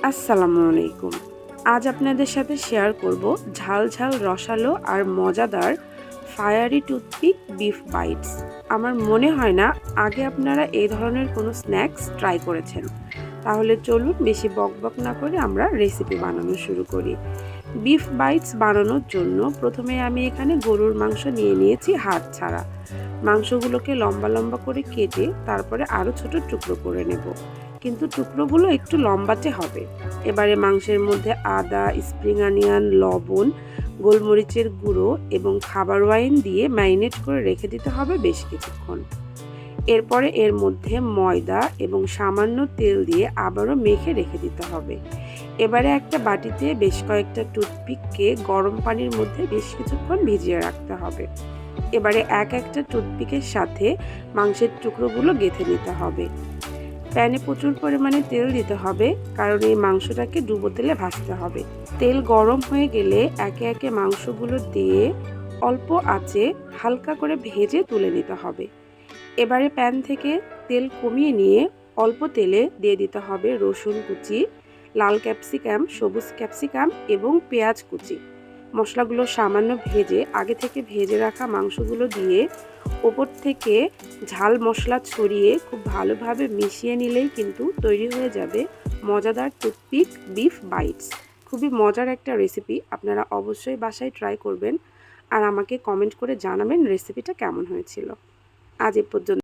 আসসালামু আলাইকুম। আজ আপনাদের সাথে শেয়ার করব ঝাল ঝাল রসালো আর মজাদার ফায়ারি টুথপিক বিফ বাইটস। আমার মনে হয় না আগে আপনারা এই ধরনের কোনো স্ন্যাক্স ট্রাই করেছেন। তাহলে চলুন বেশি বকবক না করে আমরা রেসিপি বানানো শুরু করি। বিফ বাইটস বানানোর জন্য প্রথমে আমি এখানে গরুর মাংস নিয়ে নিয়েছি হাড় ছাড়া। মাংসগুলোকে লম্বা লম্বা করে কেটে তারপরে আরও ছোট টুকরো করে নেব, কিন্তু টুকরোগুলো একটু লম্বাটে হবে। এবারে মাংসের মধ্যে আদা, স্প্রিং অনিয়ন, লবণ, গোলমরিচের গুঁড়ো এবং খাবার ওয়াইন দিয়ে ম্যারিনেট করে রেখে দিতে হবে বেশ কিছুক্ষণ। এরপরে এর মধ্যে ময়দা এবং সামান্য তেল দিয়ে আবারও মেখে রেখে দিতে হবে। এবারে একটা বাটিতে বেশ কয়েকটা টুথপিককে গরম পানির মধ্যে বেশ কিছুক্ষণ ভিজিয়ে রাখতে হবে। এবারে এক একটা টুথপিকের সাথে মাংসের টুকরোগুলো গেঁথে নিতে হবে। প্যানে প্রচুর পরিমাণে তেল দিতে হবে, কারণ এই মাংসটাকে ডুবো তেলে ভাজতে হবে। তেল গরম হয়ে গেলে একে একে মাংসগুলো দিয়ে অল্প আঁচে হালকা করে ভেজে তুলে নিতে হবে। এবারে প্যান থেকে তেল কমিয়ে নিয়ে অল্প তেলে দিয়ে দিতে হবে রসুন কুচি, লাল ক্যাপসিকাম, সবুজ ক্যাপসিকাম এবং পেঁয়াজ কুচি। মশলাগুলো সামান্য ভেজে আগে থেকে ভেজে রাখা মাংসগুলো দিয়ে ওপর থেকে ঝাল মশলা ছড়িয়ে খুব ভালোভাবে মিশিয়ে নিলেই কিন্তু তৈরি হয়ে যাবে মজাদার টুথপিক বিফ বাইটস। খুবই মজার একটা রেসিপি, আপনারা অবশ্যই বাসায় ট্রাই করবেন আর আমাকে কমেন্ট করে জানাবেন রেসিপিটা কেমন হয়েছিল। আজ এ পর্যন্ত।